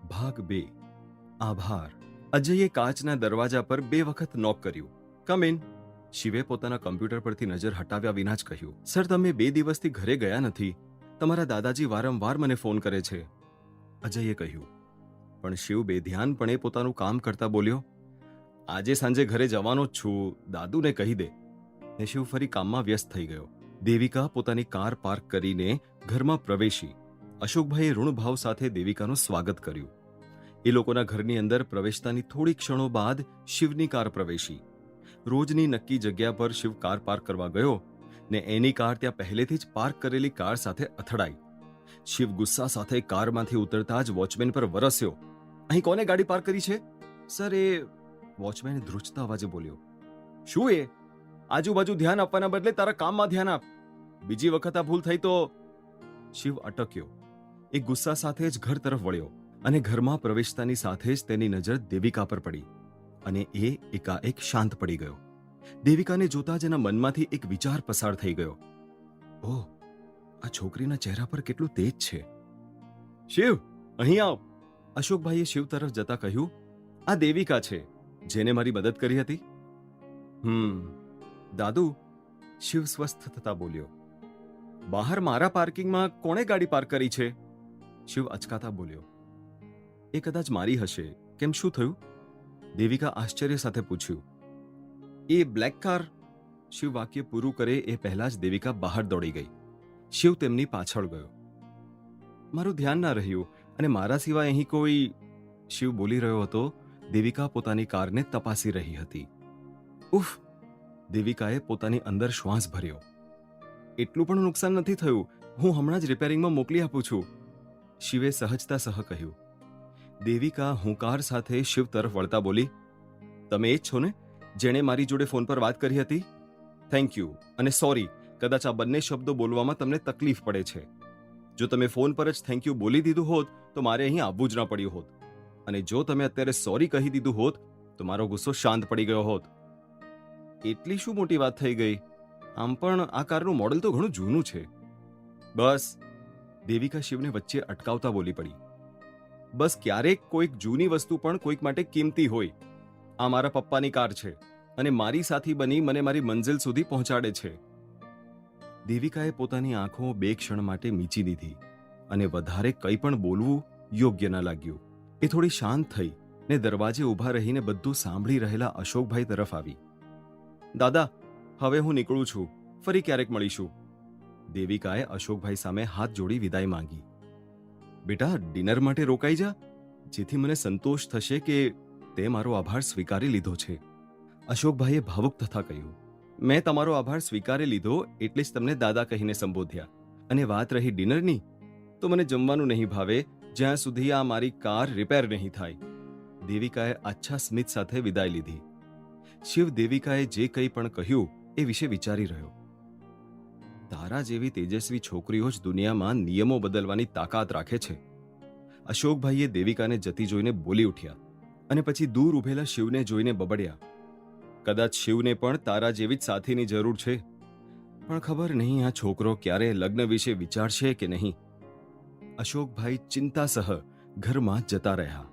ભાગ 2 આભાર. અજયે કાચના દરવાજા પર 2 વખત નોક કર્યું. Come in. શિવે પોતાના કમ્પ્યુટર પરથી નજર હટાવ્યા વિના જ કહ્યું, સર, તમે 2 દિવસથી ઘરે ગયા નથી. તમારા દાદાજી વારંવાર મને ફોન કરે છે. અજયે કહ્યું. પણ શિવ બેધ્યાનપણે પોતાનું કામ કરતા બોલ્યો, આજે સાંજે ઘરે જવાનો જ છું, દાદુને કહી દે. ને શિવ ફરી કામમાં વ્યસ્ત થઈ ગયો. દેવિકા પોતાની કાર પાર્ક કરીને ઘરમાં પ્રવેશી. અશોકભાઈએ ઋણભાવ સાથે દેવિકાનું સ્વાગત કર્યું. એ લોકોના ઘરની અંદર પ્રવેશતાની થોડી ક્ષણો બાદ શિવની કાર પ્રવેશી. રોજની નક્કી જગ્યા પર શિવ કાર પાર્ક કરવા ગયો ને એની કાર ત્યાં પહેલેથી જ પાર્ક કરેલી કાર સાથે અથડાઈ. શિવ ગુસ્સા સાથે કારમાંથી ઉતરતા જ વોચમેન પર વરસ્યો. અહીં કોને ગાડી પાર્ક કરી છે? સર, એ વોચમેન ધ્રુજતા અવાજે બોલ્યો. શું એ? આજુબાજુ ધ્યાન આપવાના બદલે તારા કામમાં ધ્યાન આપ. બીજી વખત આ ભૂલ થઈ તો. શિવ અટક્યો. એ ગુસ્સા સાથે જ ઘર તરફ વળ્યો અને ઘરમાં પ્રવેશતાની સાથે જ તેની નજર દેવિકા પર પડી અને એ એકાએક શાંત પડી ગયો. દેવિકાને જોતા જ એના મનમાંથી એક વિચાર પસાર થઈ ગયો. ઓહ, આ છોકરીના ચહેરા પર કેટલું તેજ છે. શિવ, અહીં આવ. અશોકભાઈએ શિવ તરફ જતા કહ્યું, આ દેવિકા છે જેને મારી મદદ કરી હતી. દાદુ, શિવ સ્વસ્થ થતા બોલ્યો. બહાર મારા પાર્કિંગમાં કોણે ગાડી પાર્ક કરી છે? શિવ અચકાતા બોલ્યો. એ કદાચ મારી હશે. કેમ, શું થયું? દેવિકા આશ્ચર્ય સાથે પૂછ્યું. એ બ્લેક કાર. શિવ વાક્ય પૂરું કરે એ પહેલા જ દેવિકા બહાર દોડી ગઈ. શિવ તેમની પાછળ ગયો. મારું ધ્યાન ના રહ્યું અને મારા સિવાય અહીં કોઈ. શિવ બોલી રહ્યો હતો. દેવિકા પોતાની કારને તપાસી રહી હતી. ઉફ! દેવિકાએ પોતાની અંદર શ્વાસ ભર્યો. એટલું પણ નુકસાન નથી થયું. હું હમણાં જ રિપેરિંગમાં મોકલી આપું છું. શિવે સહજતા સહ કહ્યું. દેવિકા હુંકાર સાથે શિવ તરફ વળતા બોલી, તમે એ જ છો ને જેણે મારી જોડે ફોન પર વાત કરી હતી? થેન્ક યુ અને સોરી. કદાચ આ બંને શબ્દો બોલવામાં તમને તકલીફ પડે છે. જો તમે ફોન પર જ થેન્ક યુ બોલી દીધું હોત તો મારે અહીં આવવું જ ના પડ્યું હોત. અને જો તમે અત્યારે સોરી કહી દીધું હોત તો મારો ગુસ્સો શાંત પડી ગયો હોત. એટલી શું મોટી વાત થઈ ગઈ? આમ પણ આ કારનું મોડેલ તો ઘણું જૂનું છે. બસ. દેવિકા શિવને વચ્ચે અટકાવતા બોલી પડી. બસ, ક્યારેક કોઈક જૂની વસ્તુ પણ કોઈક માટે કિંમતી હોય. આ મારા પપ્પાની કાર છે અને મારી સાથી બની મને મારી મંઝિલ સુધી પહોંચાડે છે. દેવિકાએ પોતાની આંખો 2 ક્ષણ માટે મીચી દીધી અને વધારે કંઈ પણ બોલવું યોગ્ય ન લાગ્યું. એ થોડી શાંત થઈ ને દરવાજે ઊભા રહીને બધું સાંભળી રહેલા અશોકભાઈ તરફ આવી. દાદા, હવે હું નીકળું છું. ફરી ક્યારેક મળીશું. દેવિકાએ અશોકભાઈ સામે હાથ જોડી વિદાય માંગી. બેટા, ડિનર માટે રોકાઈ જા, જેથી મને સંતોષ થશે કે તે મારો આભાર સ્વીકારી લીધો છે. અશોકભાઈએ ભાવુક થતા કહ્યું. મેં તમારો આભાર સ્વીકારી લીધો એટલે જ તમને દાદા કહીને સંબોધ્યા. અને વાત રહી ડિનરની, તો મને જમવાનું નહીં ભાવે જ્યાં સુધી આ મારી કાર રિપેર નહીં થાય. દેવિકાએ આછા સ્મિત સાથે વિદાય લીધી. શિવ દેવિકાએ જે કંઈ પણ કહ્યું એ વિશે વિચારી રહ્યો. તારા જેવી તેજસ્વી છોકરીઓ જ દુનિયામાં નિયમો બદલવાની તાકાત રાખે છે. અશોકભાઈએ દેવિકાને જતી જોઈને બોલી ઉઠ્યા અને પછી દૂર ઉભેલા શિવને જોઈને બબડ્યા. કદાચ શિવને પણ તારા જેવી જ સાથીની જરૂર છે. પણ ખબર નહીં આ છોકરો ક્યારે લગ્ન વિશે વિચારશે કે નહીં. અશોકભાઈ ચિંતા સહ ઘરમાં જતા રહ્યા.